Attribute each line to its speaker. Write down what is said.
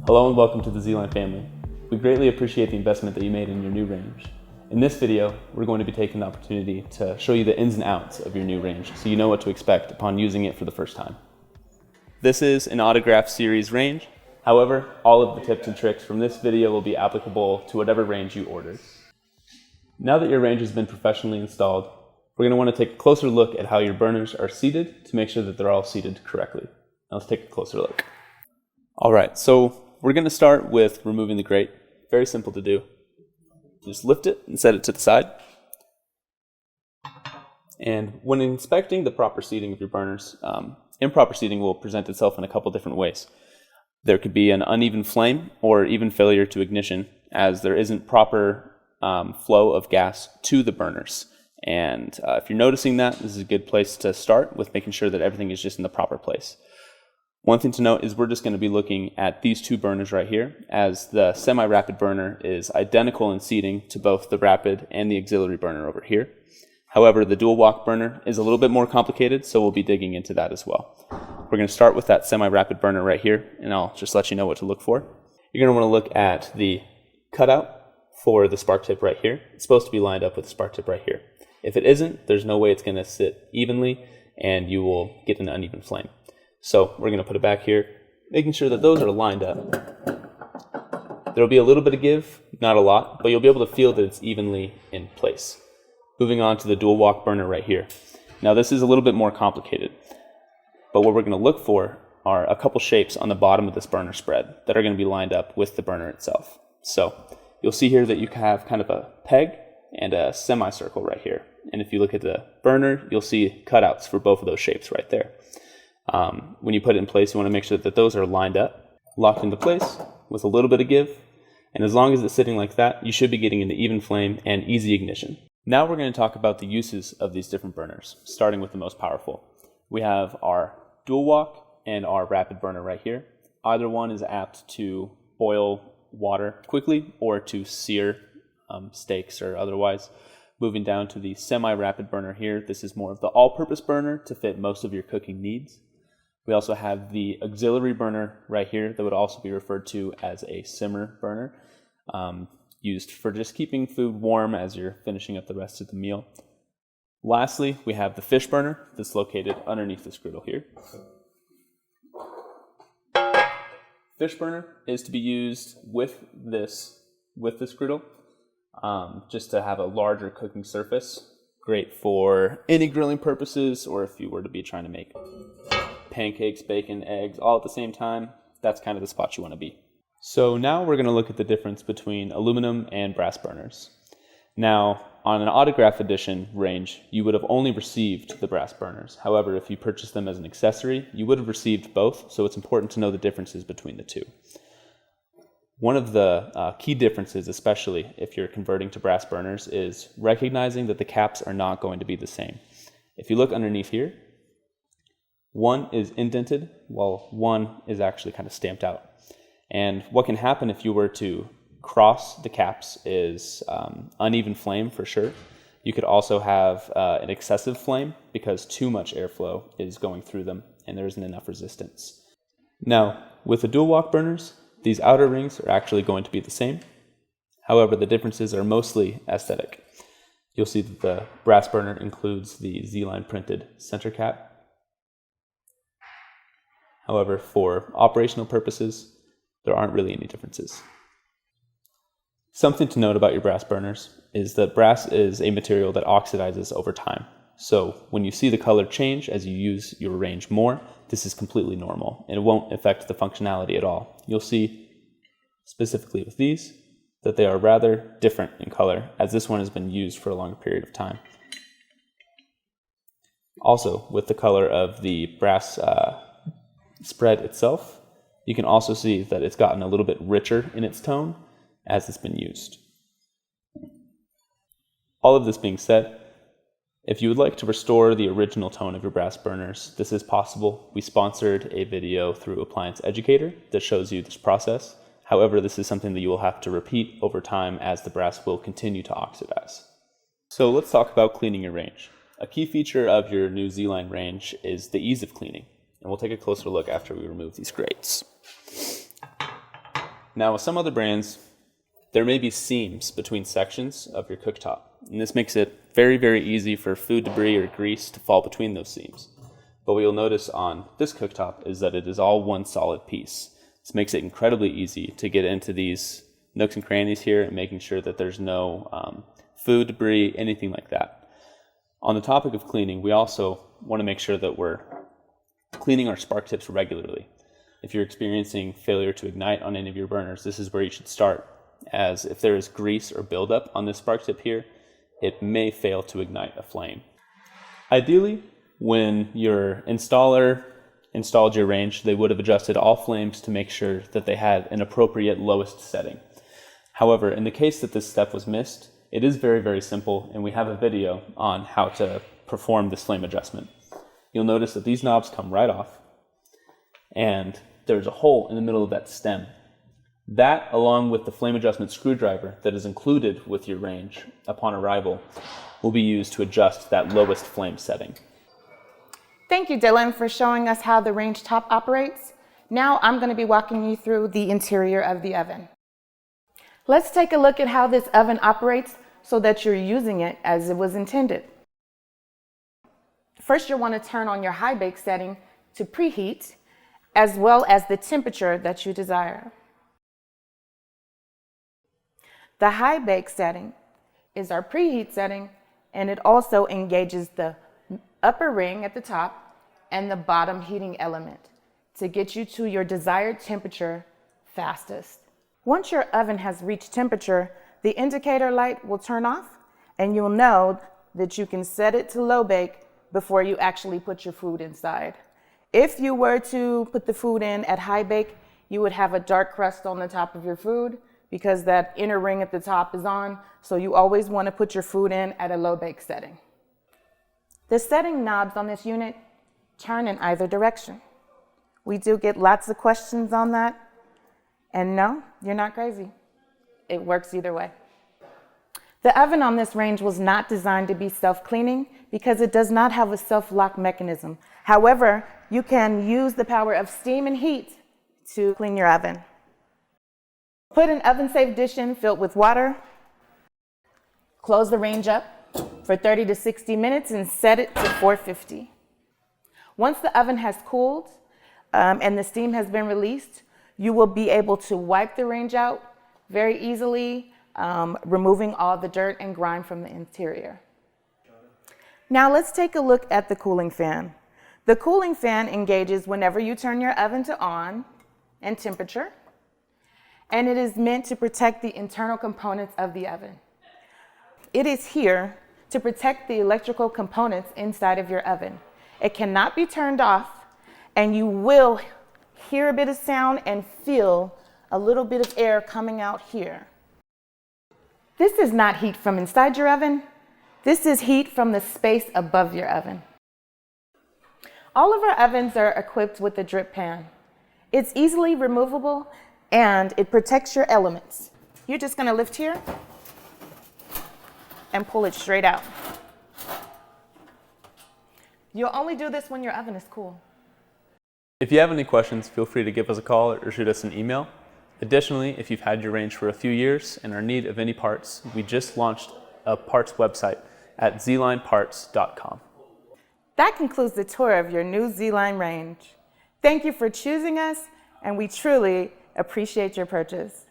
Speaker 1: Hello and welcome to the ZLINE family. We greatly appreciate the investment that you made in your new range. In this video, we're going to be taking the opportunity to show you the ins and outs of your new range so you know what to expect upon using it for the first time. This is an autograph series range. However, all of the tips and tricks from this video will be applicable to whatever range you ordered. Now that your range has been professionally installed, we're going to want to take a closer look at how your burners are seated to make sure that they're all seated correctly. Now let's take a closer look. Alright, so we're going to start with removing the grate. Very simple to do. Just lift it and set it to the side. And when inspecting the proper seating of your burners, improper seating will present itself in a couple different ways. There could be an uneven flame or even failure to ignition, as there isn't proper flow of gas to the burners. And if you're noticing that, this is a good place to start with making sure that everything is just in the proper place. One thing to note is we're just going to be looking at these two burners right here, as the semi-rapid burner is identical in seating to both the rapid and the auxiliary burner over here. However, the dual walk burner is a little bit more complicated, so we'll be digging into that as well. We're going to start with that semi-rapid burner right here, and I'll just let you know what to look for. You're going to want to look at the cutout for the spark tip right here. It's supposed to be lined up with the spark tip right here. If it isn't, there's no way it's going to sit evenly, and you will get an uneven flame. So we're going to put it back here, making sure that those are lined up. There will be a little bit of give, not a lot, but you'll be able to feel that it's evenly in place. Moving on to the dual walk burner right here. Now this is a little bit more complicated, but what we're going to look for are a couple shapes on the bottom of this burner spread that are going to be lined up with the burner itself. So you'll see here that you have kind of a peg and a semicircle right here. And if you look at the burner, you'll see cutouts for both of those shapes right there. When you put it in place, you want to make sure that those are lined up, locked into place with a little bit of give. And as long as it's sitting like that, you should be getting an even flame and easy ignition. Now we're going to talk about the uses of these different burners, starting with the most powerful. We have our dual walk and our rapid burner right here. Either one is apt to boil water quickly or to sear steaks or otherwise. Moving down to the semi-rapid burner here, this is more of the all-purpose burner to fit most of your cooking needs. We also have the auxiliary burner right here that would also be referred to as a simmer burner, used for just keeping food warm as you're finishing up the rest of the meal. Lastly, we have the fish burner that's located underneath this griddle here. Fish burner is to be used with this griddle, just to have a larger cooking surface. Great for any grilling purposes, or if you were to be trying to make pancakes, bacon, eggs, all at the same time, that's kind of the spot you want to be. So now we're going to look at the difference between aluminum and brass burners. Now, on an autograph edition range, you would have only received the brass burners. However, if you purchased them as an accessory, you would have received both, so it's important to know the differences between the two. One of the key differences, especially if you're converting to brass burners, is recognizing that the caps are not going to be the same. If you look underneath here, one is indented while one is actually kind of stamped out. And what can happen if you were to cross the caps is uneven flame for sure. You could also have an excessive flame because too much airflow is going through them and there isn't enough resistance. Now, with the dual walk burners, these outer rings are actually going to be the same. However, the differences are mostly aesthetic. You'll see that the brass burner includes the ZLINE printed center cap. However, for operational purposes, there aren't really any differences. Something to note about your brass burners is that brass is a material that oxidizes over time. So when you see the color change as you use your range more, this is completely normal and it won't affect the functionality at all. You'll see, specifically with these, that they are rather different in color as this one has been used for a longer period of time. Also, with the color of the brass spread itself, you can also see that it's gotten a little bit richer in its tone as it's been used. All of this being said, if you would like to restore the original tone of your brass burners, this is possible. We sponsored a video through Appliance Educator that shows you this process. However, this is something that you will have to repeat over time as the brass will continue to oxidize. So let's talk about cleaning your range. A key feature of your new ZLINE range is the ease of cleaning. And we'll take a closer look after we remove these grates. Now, with some other brands, there may be seams between sections of your cooktop, and this makes it very, very easy for food debris or grease to fall between those seams. But what you'll notice on this cooktop is that it is all one solid piece. This makes it incredibly easy to get into these nooks and crannies here and making sure that there's no food debris, anything like that. On the topic of cleaning, we also want to make sure that we're cleaning our spark tips regularly. If you're experiencing failure to ignite on any of your burners, this is where you should start, as if there is grease or buildup on this spark tip here, it may fail to ignite a flame. Ideally, when your installer installed your range, they would have adjusted all flames to make sure that they had an appropriate lowest setting. However, in the case that this step was missed, it is very, very simple, and we have a video on how to perform this flame adjustment. You'll notice that these knobs come right off, and there's a hole in the middle of that stem. That, along with the flame adjustment screwdriver that is included with your range upon arrival, will be used to adjust that lowest flame setting.
Speaker 2: Thank you, Dylan, for showing us how the range top operates. Now I'm going to be walking you through the interior of the oven. Let's take a look at how this oven operates so that you're using it as it was intended. First, you'll want to turn on your high bake setting to preheat, as well as the temperature that you desire. The high bake setting is our preheat setting, and it also engages the upper ring at the top and the bottom heating element to get you to your desired temperature fastest. Once your oven has reached temperature, the indicator light will turn off, and you'll know that you can set it to low bake before you actually put your food inside. If you were to put the food in at high bake, you would have a dark crust on the top of your food because that inner ring at the top is on, so you always want to put your food in at a low bake setting. The setting knobs on this unit turn in either direction. We do get lots of questions on that, and no, you're not crazy. It works either way. The oven on this range was not designed to be self-cleaning because it does not have a self-lock mechanism. However, you can use the power of steam and heat to clean your oven. Put an oven-safe dish in filled with water. Close the range up for 30 to 60 minutes and set it to 450. Once the oven has cooled and the steam has been released, you will be able to wipe the range out very easily, removing all the dirt and grime from the interior. Now let's take a look at the cooling fan. The cooling fan engages whenever you turn your oven to on and temperature, and it is meant to protect the internal components of the oven. It is here to protect the electrical components inside of your oven. It cannot be turned off, and you will hear a bit of sound and feel a little bit of air coming out here. This is not heat from inside your oven. This is heat from the space above your oven. All of our ovens are equipped with a drip pan. It's easily removable and it protects your elements. You're just going to lift here and pull it straight out. You'll only do this when your oven is cool.
Speaker 1: If you have any questions, feel free to give us a call or shoot us an email. Additionally, if you've had your range for a few years and are in need of any parts, we just launched a parts website at ZLINEparts.com.
Speaker 2: That concludes the tour of your new ZLINE range. Thank you for choosing us, and we truly appreciate your purchase.